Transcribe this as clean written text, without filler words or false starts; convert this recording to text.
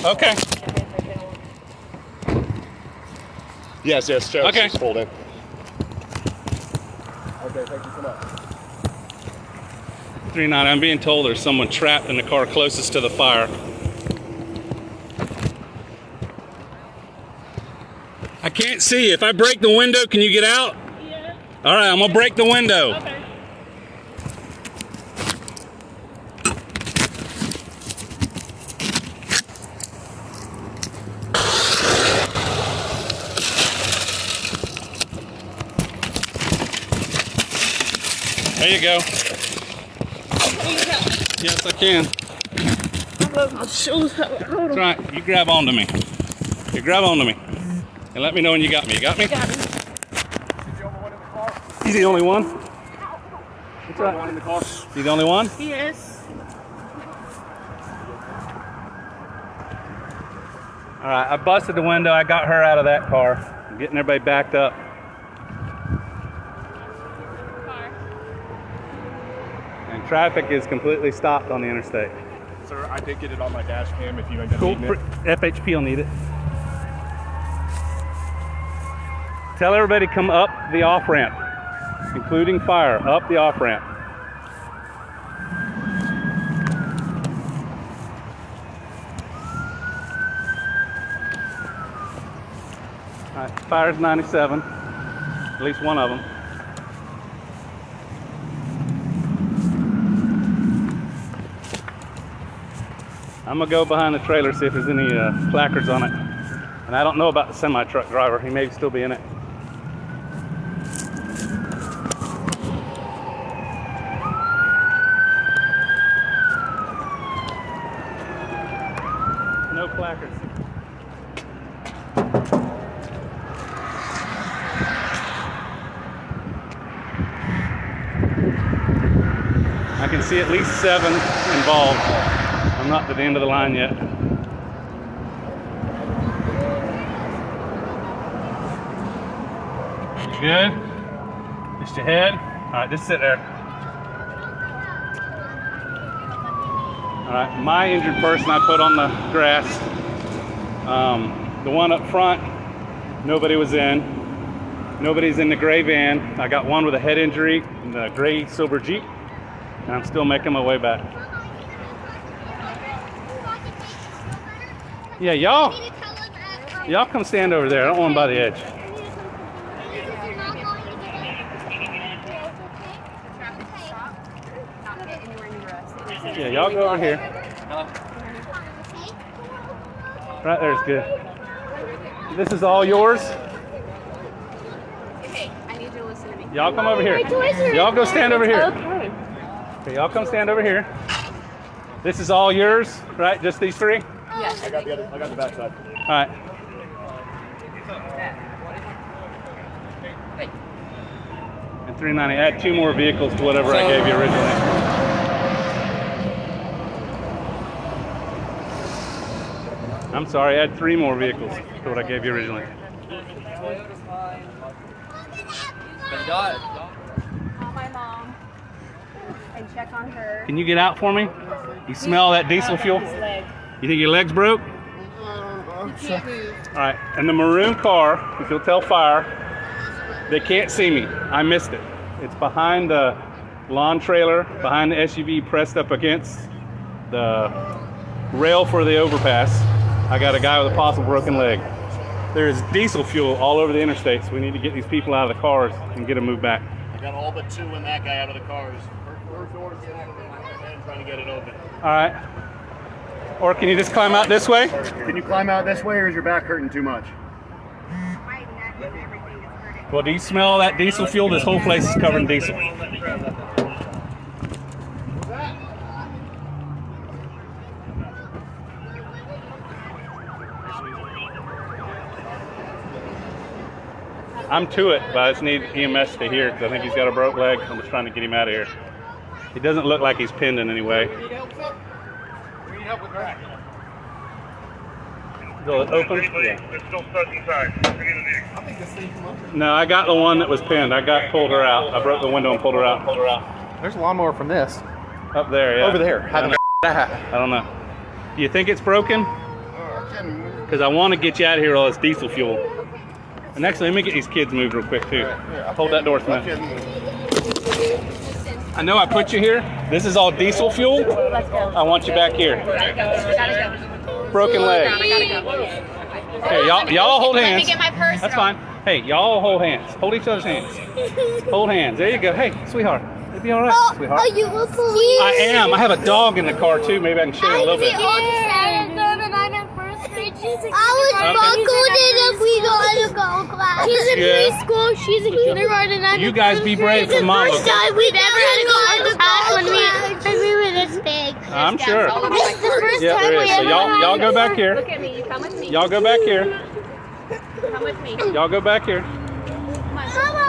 Okay. Yes, Joe. Okay. Just fold in. Okay, thank you so much. 39, I'm being told there's someone trapped in the car closest to the fire. I can't see. If I break the window, can you get out? Yeah. All right, I'm gonna break the window. Okay. There you go. Yes, I can. I love my shoes. Hold on. That's right. You grab onto me. You grab onto me. And let me know when you got me. You got me? Got me. You the only one? That's right. One in the car. You the only one? Yes. All right, I busted the window. I got her out of that car. I'm getting everybody backed up. And traffic is completely stopped on the interstate. Sir, I did get it on my dash cam if you end up Cool. needing it. FHP will need it. Tell everybody come up the off-ramp, including fire, up the off-ramp. All right, fire's 97, at least one of them. I'm gonna go behind the trailer, see if there's any placards on it. And I don't know about the semi-truck driver. He may still be in it. No placards. I can see at least 7 involved. I'm not to the end of the line yet. You good? Just your head? All right, just sit there. All right, my injured person I put on the grass. The one up front, nobody was in. Nobody's in the gray van. I got one with a head injury in the gray silver Jeep, and I'm still making my way back. Yeah, y'all come stand over there. I don't want them by the edge. Yeah, y'all go over here. Right there's good. This is all yours. Okay, I need you to listen to me. Y'all come over here. Y'all go stand over here. Okay. Okay, y'all come stand over here. This is all yours, right? Just these 3? Yes. I got the back side. All right. And 390. Add 2 more vehicles to whatever I gave you originally. I'm sorry, add 3 more vehicles to what I gave you originally. Call my mom and check on her. Can you get out for me? You smell that diesel fuel? His leg. You think your leg's broke? He can't move. All right, and the maroon car, if you'll tell fire, they can't see me. I missed it. It's behind the lawn trailer, behind the SUV, pressed up against the rail for the overpass. I got a guy with a possible broken leg. There is diesel fuel all over the interstate, so we need to get these people out of the cars and get them moved back. I got all but 2 and that guy out of the cars. First door's trying to get it open. All right. Or can you just climb out this way? Can you climb out this way, or is your back hurting too much? My neck and everything is hurting. Well, do you smell that diesel fuel? This whole place is covered in diesel. I'm to it, but I just need EMS to hear because I think he's got a broke leg. I'm just trying to get him out of here. He doesn't look like he's pinned in any way. We need help with that. Is it open? Yeah. It's still stuck inside. No, I got the one that was pinned. Pulled her out. I broke the window and pulled her out. There's a lawnmower from this. Up there, yeah. Over there. How did that happen? I don't know. Do you think it's broken? Because I want to get you out of here with all this diesel fuel. And actually, let me get these kids moved real quick too. Hold that door, Smith. I know I put you here. This is all diesel fuel. Let's go. I want you back here. Gotta go. Broken leg. Gotta go. Hey, y'all hold Let me hands. get my purse. That's fine. Hey, y'all hold hands. Hold each other's hands. Hold hands. There you go. Hey, sweetheart. It'll be all right, sweetheart. Are you a police? I am. I have a dog in the car too. Maybe I can show you a little bit. I was buckled in if we go to go class. She's in Yeah. preschool. She's in kindergarten. I'm You in guys be brave for mama. First time we've ever had to go to class when we were this big. I'm sure. This is the first Yeah, time there we is. So ever y'all go back here. Look at me. You come with me. Y'all go back here. Come with me. Y'all go back here. Mama,